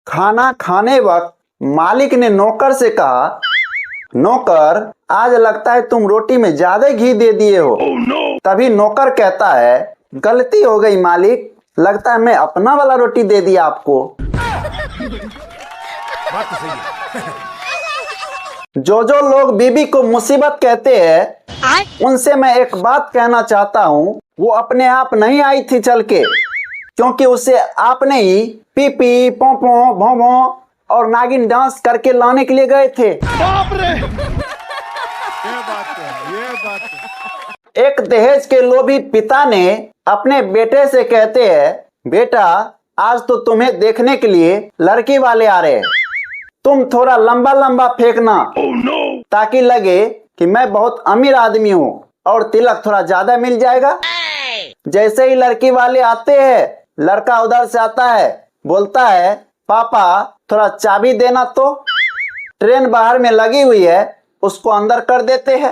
खाना खाने वक्त मालिक ने नौकर से कहा, नौकर आज लगता है तुम रोटी में ज्यादा घी दे दिए हो। तभी नौकर कहता है, गलती हो गई मालिक, लगता है मैं अपना वाला रोटी दे दिया आपको। बात तो सही है। जो लोग बीबी को मुसीबत कहते हैं उनसे मैं एक बात कहना चाहता हूँ, वो अपने आप नहीं आई थी चल के, क्योंकि उसे आपने ही पी पी पो पो भों भों और नागिन डांस करके लाने के लिए गए थे। बाप रे, ये बात है, ये बात है। एक दहेज के लोभी पिता ने अपने बेटे से कहते हैं, बेटा आज तो तुम्हें देखने के लिए लड़की वाले आ रहे हैं, तुम थोड़ा लंबा लंबा फेंकना ताकि लगे कि मैं बहुत अमीर आदमी हूँ और तिलक थोड़ा ज्यादा मिल जाएगा। जैसे ही लड़की वाले आते हैं, लड़का उधर से आता है, बोलता है, पापा थोड़ा चाबी देना तो। ट्रेन बाहर में लगी हुई है, उसको अंदर कर देते हैं।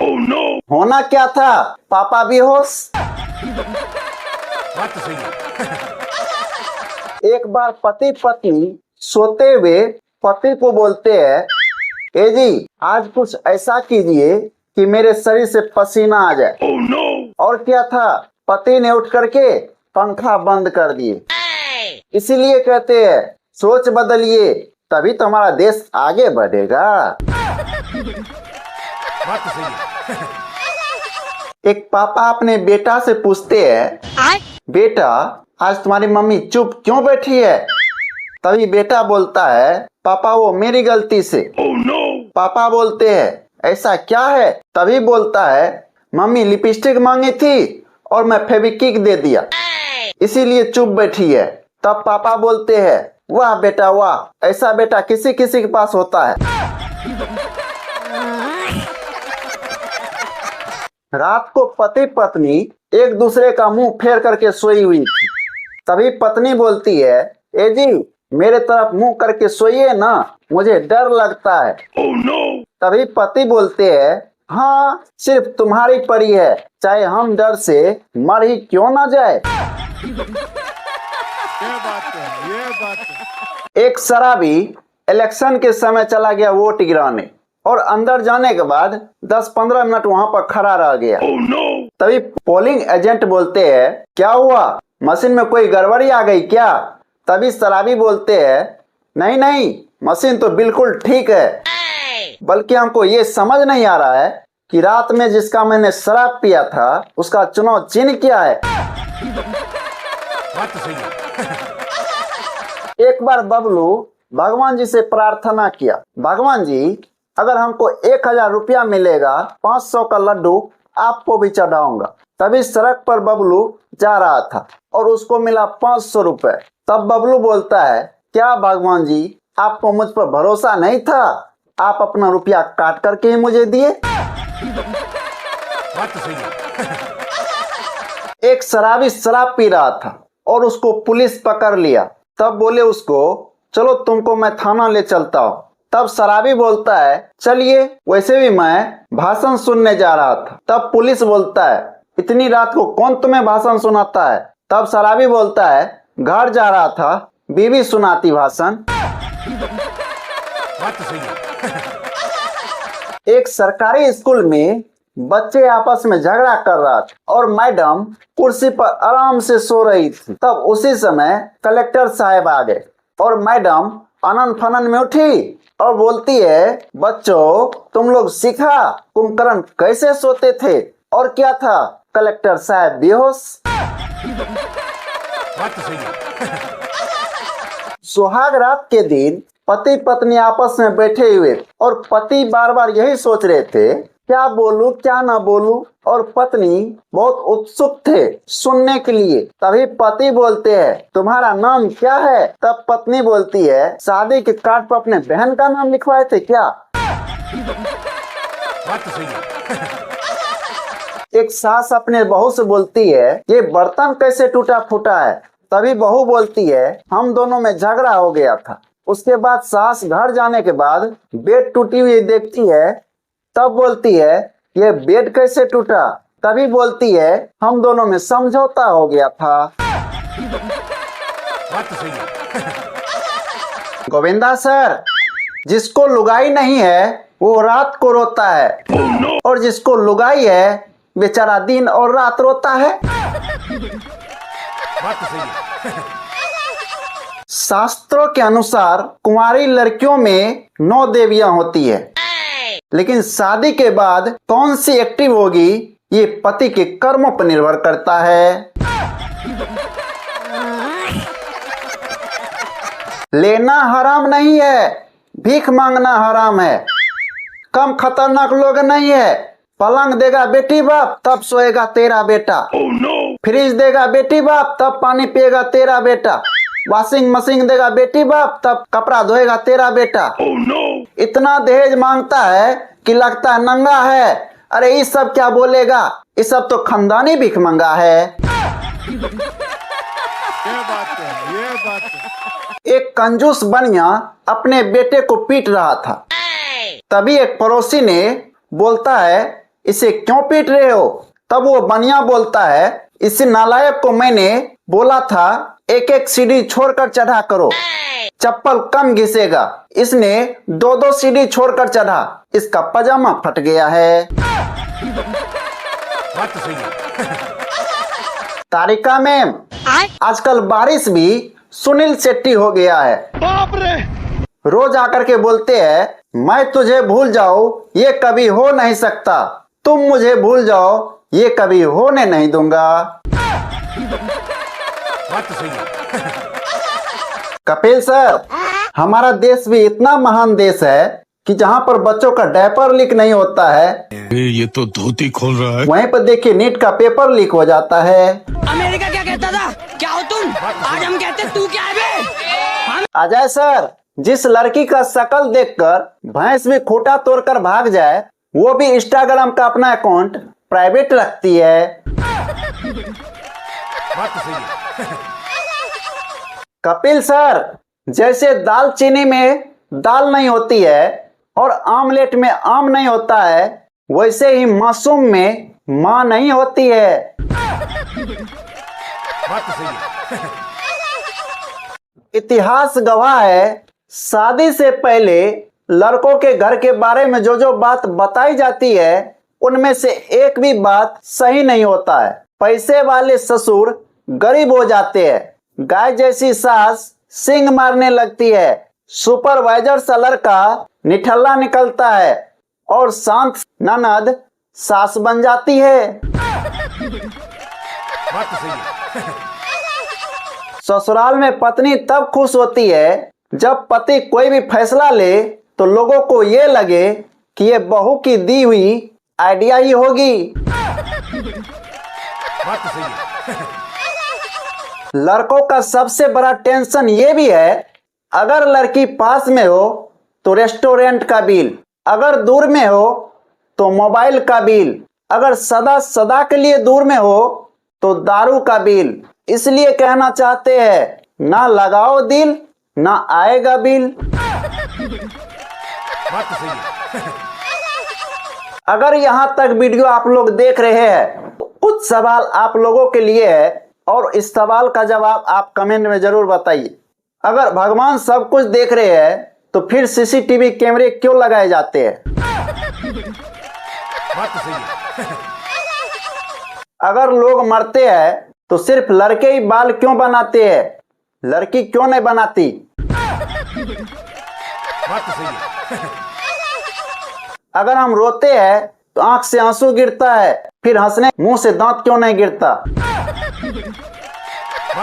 होना क्या था, पापा बेहोश। बात तो सही है। एक बार पति पत्नी सोते हुए पति को बोलते हैं, ए जी आज कुछ ऐसा कीजिए कि मेरे शरीर से पसीना आ जाए। और क्या था, पति ने उठ करके पंखा बंद कर दिए। इसीलिए कहते हैं सोच बदलिए, तभी तो हमारा देश आगे बढ़ेगा। बात तो सही है। एक पापा अपने बेटा से पूछते हैं, बेटा आज तुम्हारी मम्मी चुप क्यों बैठी है? तभी बेटा बोलता है, पापा वो मेरी गलती से। पापा बोलते हैं, ऐसा क्या है? तभी बोलता है, मम्मी लिपस्टिक मांगी थी और मैं फेविक्विक दे दिया, इसीलिए चुप बैठी है। तब पापा बोलते हैं, वाह बेटा वाह, ऐसा बेटा किसी किसी के पास होता है। रात को पति पत्नी एक दूसरे का मुंह फेर करके सोई हुई थी। तभी पत्नी बोलती है, ए जी मेरे तरफ मुंह करके सोइए ना, मुझे डर लगता है। तभी पति बोलते हैं, हाँ सिर्फ तुम्हारी परी है, चाहे हम डर से मर ही क्यों ना जाए। ये बात है, ये बात है। एक शराबी इलेक्शन के समय चला गया वोट गिराने और अंदर जाने के बाद 10-15 मिनट वहां पर खड़ा रह गया। तभी पोलिंग एजेंट बोलते हैं, क्या हुआ, मशीन में कोई गड़बड़ी आ गई क्या? तभी शराबी बोलते हैं, नहीं नहीं मशीन तो बिल्कुल ठीक है, बल्कि हमको ये समझ नहीं आ रहा है कि रात में जिसका मैंने शराब पिया था उसका चुनाव चिन्ह क्या है। बात तो सही है। एक बार बबलू भगवान जी से प्रार्थना किया, भगवान जी अगर हमको 1000 रुपया मिलेगा 500 का लड्डू आपको भी चढ़ाऊंगा। तभी सड़क पर बबलू जा रहा था और उसको मिला 500 रुपए। तब बबलू बोलता है, क्या भगवान जी आपको मुझ पर भरोसा नहीं था, आप अपना रुपया काट करके ही मुझे दिए। बात तो सही है। एक शराबी शराब पी रहा था और उसको पुलिस पकड़ लिया। तब बोले उसको, चलो तुमको मैं थाना ले चलता हूँ। तब शराबी बोलता है, चलिए, वैसे भी मैं भाषण सुनने जा रहा था। तब पुलिस बोलता है, इतनी रात को कौन तुम्हें भाषण सुनाता है? तब शराबी बोलता है, घर जा रहा था, बीवी सुनाती भाषण। बात तो सही है। एक सरकारी स्कूल में बच्चे आपस में झगड़ा कर रहा था और मैडम कुर्सी पर आराम से सो रही थी। तब उसी समय कलेक्टर साहब आ गए और मैडम अनन फनन में उठी और बोलती है, बच्चों तुम लोग सीखा कुंभकर्ण कैसे सोते थे? और क्या था, कलेक्टर साहब बेहोश। बात तो सही है। सुहाग रात के दिन पति पत्नी आपस में बैठे हुए और पति बार बार यही सोच रहे थे, क्या बोलूं क्या ना बोलूं, और पत्नी बहुत उत्सुक थे सुनने के लिए। तभी पति बोलते हैं, तुम्हारा नाम क्या है? तब पत्नी बोलती है, शादी के कार्ड पर अपने बहन का नाम लिखवाए थे क्या? बात तो सही है। एक सास अपने बहू से बोलती है, ये बर्तन कैसे टूटा फूटा है? तभी बहू बोलती है, हम दोनों में झगड़ा हो गया था। उसके बाद सास घर जाने के बाद बेड टूटी हुई देखती है। तब बोलती है, ये बेड कैसे टूटा? तभी बोलती है, हम दोनों में समझौता हो गया था। बात तो सही है। गोविंदा सर, जिसको लुगाई नहीं है वो रात को रोता है, और जिसको लुगाई है बेचारा दिन और रात रोता है। बात तो सही है। शास्त्रों के अनुसार कुंवारी लड़कियों में 9 देवियां होती है, लेकिन शादी के बाद कौन सी एक्टिव होगी ये पति के कर्मों पर निर्भर करता है। लेना हराम नहीं है, भीख मांगना हराम है। कम खतरनाक लोग नहीं है। पलंग देगा बेटी बाप तब सोएगा तेरा बेटा। फ्रिज देगा बेटी बाप तब पानी पिएगा तेरा बेटा। वॉशिंग मशीन देगा बेटी बाप तब कपड़ा धोएगा तेरा बेटा। इतना दहेज मांगता है कि लगता है नंगा है। अरे ये सब क्या बोलेगा, ये सब तो खानदानी भीख मंगा है। ये बात है, ये बात है। एक कंजूस बनिया अपने बेटे को पीट रहा था। तभी एक पड़ोसी ने बोलता है, इसे क्यों पीट रहे हो? तब वो बनिया बोलता है, इस नालायक को मैंने बोला था एक एक सीढ़ी छोड़कर चढ़ा करो, चप्पल कम घिसेगा। इसने 2-2 सीढ़ी छोड़कर चढ़ा, इसका पजामा फट गया है। बात तो सही है। तारिका मैम, आजकल बारिश भी सुनील शेट्टी हो गया है। बाप रे। रोज आकर के बोलते हैं मैं तुझे भूल जाऊं ये कभी हो नहीं सकता, तुम मुझे भूल जाओ ये कभी होने नहीं दूंगा। बात तो सही है। कपिल सर, हमारा देश भी इतना महान देश है कि जहाँ पर बच्चों का डायपर लीक नहीं होता है, ये तो धोती खोल रहा है। वहीं पर देखिए नीट का पेपर लीक हो जाता है। अमेरिका क्या कहता था, क्या हो तुम? आज हम कहते तू क्या है बे? अजय सर, जिस लड़की का शकल देखकर भैंस भी खूंटा तोड़कर भाग जाए, वो भी इंस्टाग्राम का अपना अकाउंट प्राइवेट रखती है। बात तो सही है। कपिल सर, जैसे दालचीनी में दाल नहीं होती है और आमलेट में आम नहीं होता है, वैसे ही मासूम में माँ नहीं होती है। बात तो सही है। इतिहास गवाह है, शादी से पहले लड़कों के घर के बारे में जो जो बात बताई जाती है, उनमें से एक भी बात सही नहीं होता है। पैसे वाले ससुर गरीब हो जाते हैं, गाय जैसी सास सींग मारने लगती है, सुपरवाइजर सा लड़का निठल्ला निकलता है और शांत ननद सास बन जाती है। बात तो सही है। ससुराल में पत्नी तब खुश होती है जब पति कोई भी फैसला ले तो लोगों को ये लगे कि ये बहू की दी हुई आइडिया ही होगी। बात तो सही है। लड़कों का सबसे बड़ा टेंशन ये भी है, अगर लड़की पास में हो तो रेस्टोरेंट का बिल, अगर दूर में हो तो मोबाइल का बिल, अगर सदा सदा के लिए दूर में हो तो दारू का बिल। इसलिए कहना चाहते हैं ना लगाओ दिल ना आएगा बिल। बात तो सही है। अगर यहाँ तक वीडियो आप लोग देख रहे हैं, कुछ सवाल आप लोगों के लिए है और इस सवाल का जवाब आप कमेंट में जरूर बताइए। अगर भगवान सब कुछ देख रहे हैं तो फिर सीसीटीवी कैमरे क्यों लगाए जाते हैं? बात तो सही है। अगर लोग मरते हैं तो सिर्फ लड़के ही बाल क्यों बनाते हैं, लड़की क्यों नहीं बनाती? बात तो सही है। अगर हम रोते हैं तो आंख से आंसू गिरता है, फिर हंसने मुंह से दांत क्यों नहीं गिरता? बात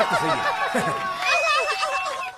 तो सही है।